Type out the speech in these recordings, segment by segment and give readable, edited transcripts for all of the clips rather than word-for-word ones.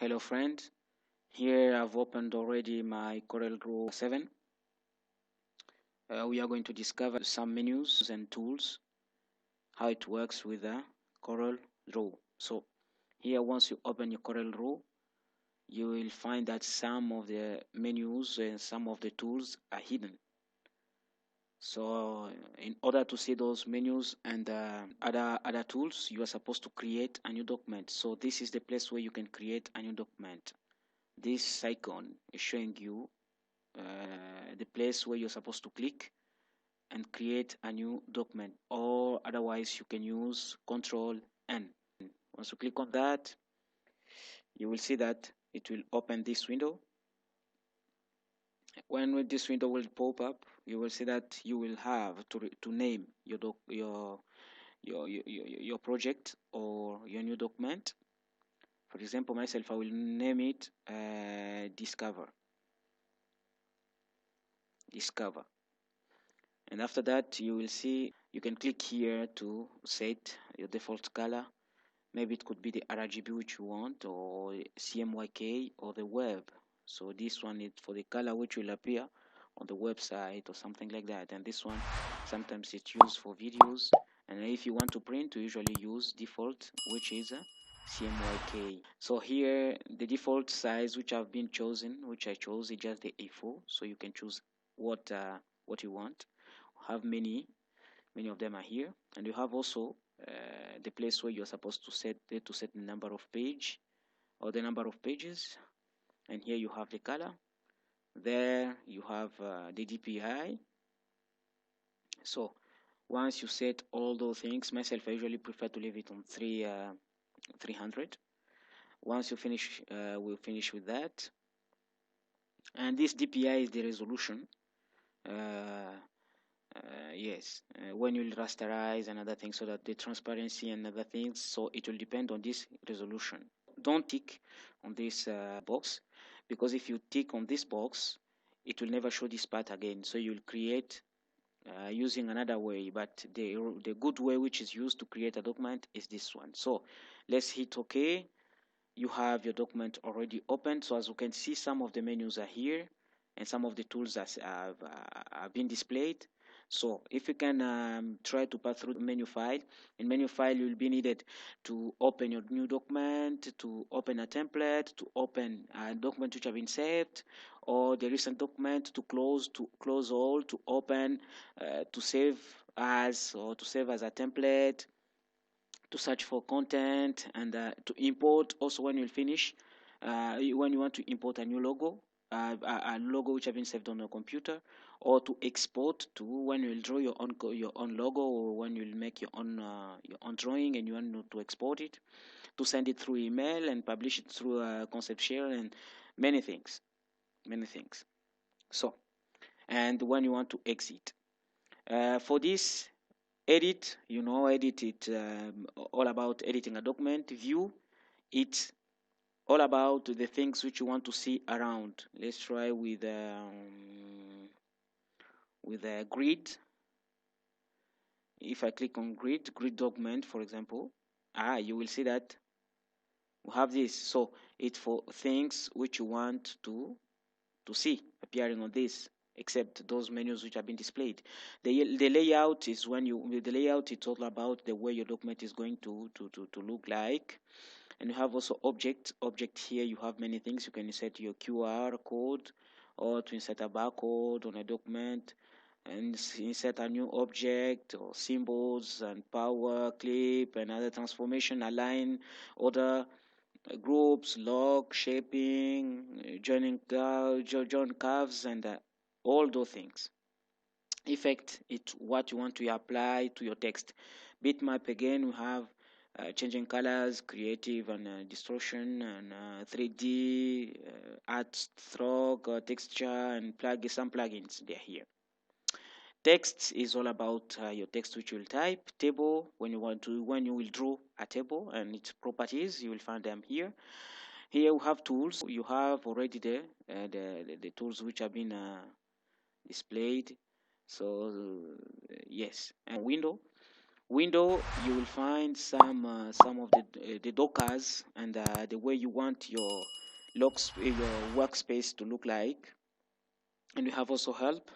Hello friend, here I've opened already my Corel Draw 7. We are going to discover some menus and tools, how it works with the Corel Draw. So here once you open your Corel Draw, you will find that some of the menus and some of the tools are hidden. So in order to see those menus and other tools, you are supposed to create a new document. So this is the place where you can create a new document. This icon is showing you the place where you're supposed to click and create a new document, or otherwise you can use Control N. Once you click on that, you will see that it will open this window. When this window will pop up, you will see that you will have to name your project or your new document. For example, myself, I will name it Discover. And after that, you will see you can click here to set your default color. Maybe it could be the RGB which you want, or CMYK, or the web. So this one is for the color which will appear on the website or something like that. And this one, sometimes it's used for videos. And if you want to print, you usually use default, which is CMYK. So here, the default size which I've been chosen, which I chose, is just the A4. So you can choose what you want. Have many of them are here, and you have also the place where you're supposed to set the number of page or the number of pages. And here you have the color. There you have the DPI. So once you set all those things, myself, I usually prefer to leave it on 300. Once you finish, we'll finish with that. And this DPI is the resolution. Yes, when you rasterize and other things, so that the transparency and other things, so it will depend on this resolution. Don't tick on this box, because if you tick on this box, it will never show this part again. So you'll create using another way, but the good way which is used to create a document is this one. So let's hit OK. You have your document already opened. So as you can see, some of the menus are here and some of the tools have been displayed. So if you can try to pass through the menu file, in menu file you will be needed to open your new document, to open a template, to open a document which have been saved, or the recent document, to close all, to open, to save as, or to save as a template, to search for content, and to import also when you finish. When you want to import a new logo, a logo which have been saved on your computer, or to export to when you'll draw your own logo, or when you'll make your own drawing and you want to export it, to send it through email and publish it through concept share, and many things. So, and when you want to exit, for this edit, edit it, all about editing a document. View, it's all about the things which you want to see around. Let's try with a grid. If I click on grid document, for example, you will see that we have this. So it's for things which you want to see appearing on this, except those menus which have been displayed. The layout is the layout, it's all about the way your document is going to look like. And you have also object here. You have many things. You can insert your QR code, or to insert a barcode on a document, and insert a new object, or symbols and power clip and other transformation, align other groups, log, shaping, join curves, and all those things. Effect, it's what you want to apply to your text. Bitmap, again, we have changing colors, creative and distortion, and 3D, art stroke, texture, and some plugins. They're here. Text is all about your text which you will type. Table, when you will draw a table and its properties, you will find them here. Here we have tools. You have already the tools which have been displayed. So yes, and window. Window, you will find some of the dockers and the way you want your workspace to look like. And you have also help.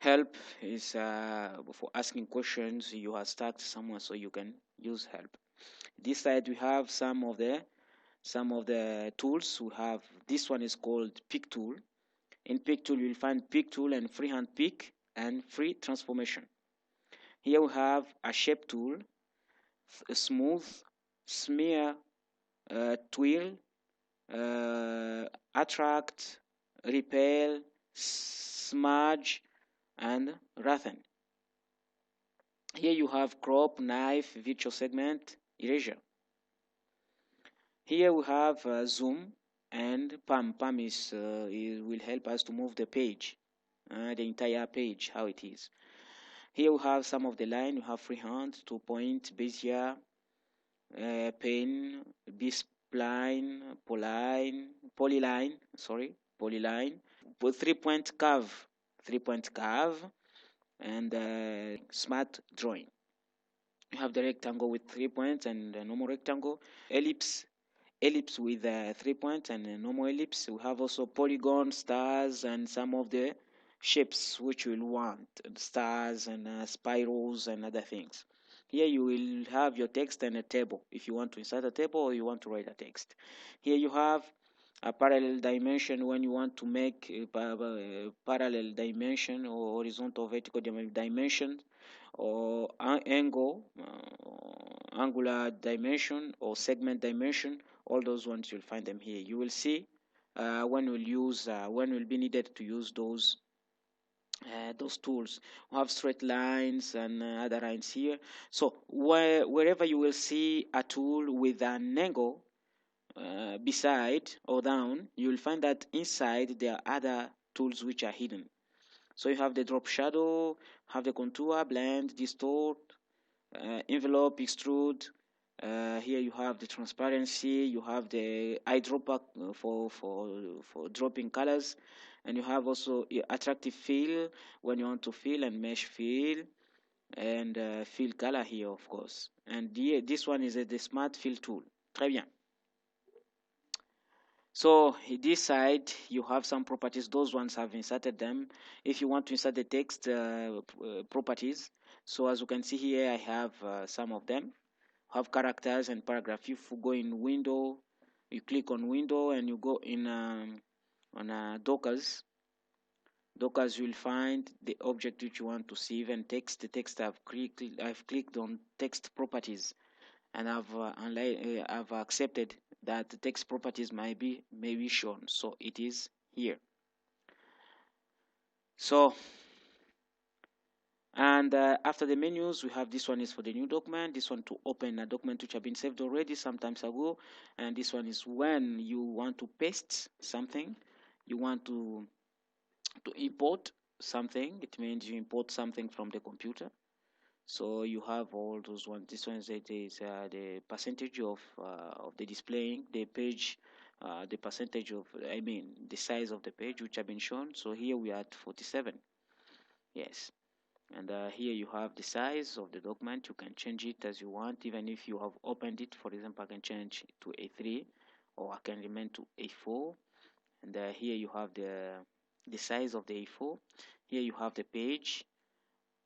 Help is for asking questions. You are stuck somewhere, so you can use help. This side we have some of the tools. We have this one is called Pick Tool. In Pick Tool, you will find Pick Tool and Freehand Pick and Free Transformation. Here we have a Shape Tool, Smooth, Smear, Twirl, Attract, Repel, Smudge, and Rathen. Here you have Crop, Knife, Virtual Segment, Erasure. Here we have Zoom and Palm. Palm will help us to move the page, the entire page, how it is. Here we have some of the line. We have Freehand, 2-point, Bezier, Pen, B-spline, Polyline, 3-point curve, and smart drawing. You have the rectangle with 3 points and a normal rectangle, ellipse with 3 points and a normal ellipse. We have also polygon, stars, and some of the shapes which you will want, stars and spirals and other things. Here you will have your text and a table if you want to insert a table or you want to write a text. Here you have a parallel dimension when you want to make a parallel dimension or horizontal vertical dimension, or angular dimension or segment dimension. All those ones you'll find them here. You will see when will be needed to use those tools. We have straight lines and other lines here. So wherever you will see a tool with an angle beside or down, you will find that inside there are other tools which are hidden. So you have the drop shadow, have the contour, blend, distort, envelope, extrude. Here you have the transparency, you have the eyedropper for dropping colors, and you have also attractive fill when you want to fill, and mesh fill, and fill color here, of course. And this one is the smart fill tool. Très bien. So this side you have some properties. Those ones have inserted them. If you want to insert the text properties, so as you can see here, I have some of them. Have characters and paragraph. If you go in window, you click on window and you go in on Dockers. Dockers, you will find the object which you want to see. Even text. The text I've clicked on text properties, and I've accepted that the text properties may be shown, so it is here. So, and after the menus, we have this one is for the new document, this one to open a document which have been saved already some times ago, and this one is when you want to paste something, you want to import something. It means you import something from the computer. So you have all those ones. This one is the percentage of the displaying the page, the percentage of, the size of the page which have been shown. So here we are at 47. Yes, and here you have the size of the document. You can change it as you want, even if you have opened it. For example, I can change it to A3, or I can remain to A4. And here you have the size of the A4. Here you have the page.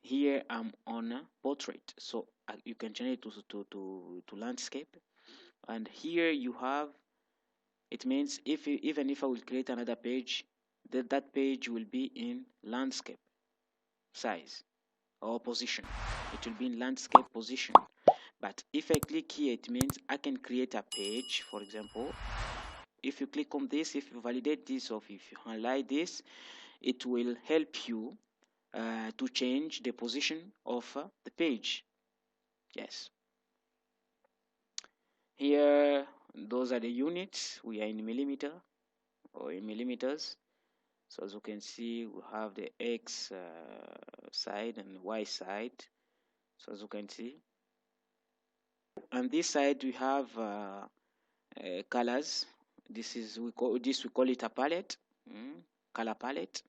Here I'm on a portrait, so you can change it to landscape. And here you have, it means even if I will create another page, that page will be in landscape size or position. It will be in landscape position. But if I click here, it means I can create a page. For example, if you click on this, if you validate this, or if you highlight this, it will help you to change the position of the page. Yes. Here, those are the units. We are in millimeter or in millimeters. So as you can see, we have the X side and Y side. So as you can see, on this side we have colors. We call it a palette, color palette.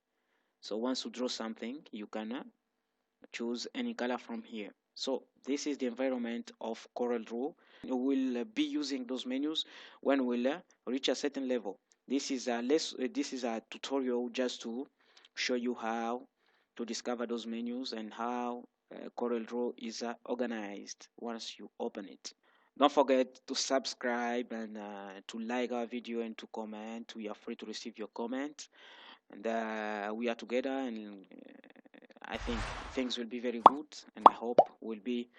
So once you draw something, you can choose any color from here. So this is the environment of Corel Draw. We will be using those menus when we'll reach a certain level. This is a tutorial just to show you how to discover those menus and how Corel Draw is organized once you open it. Don't forget to subscribe and to like our video and to comment. We are free to receive your comment, and we are together, and I think things will be very good, and I hope we'll be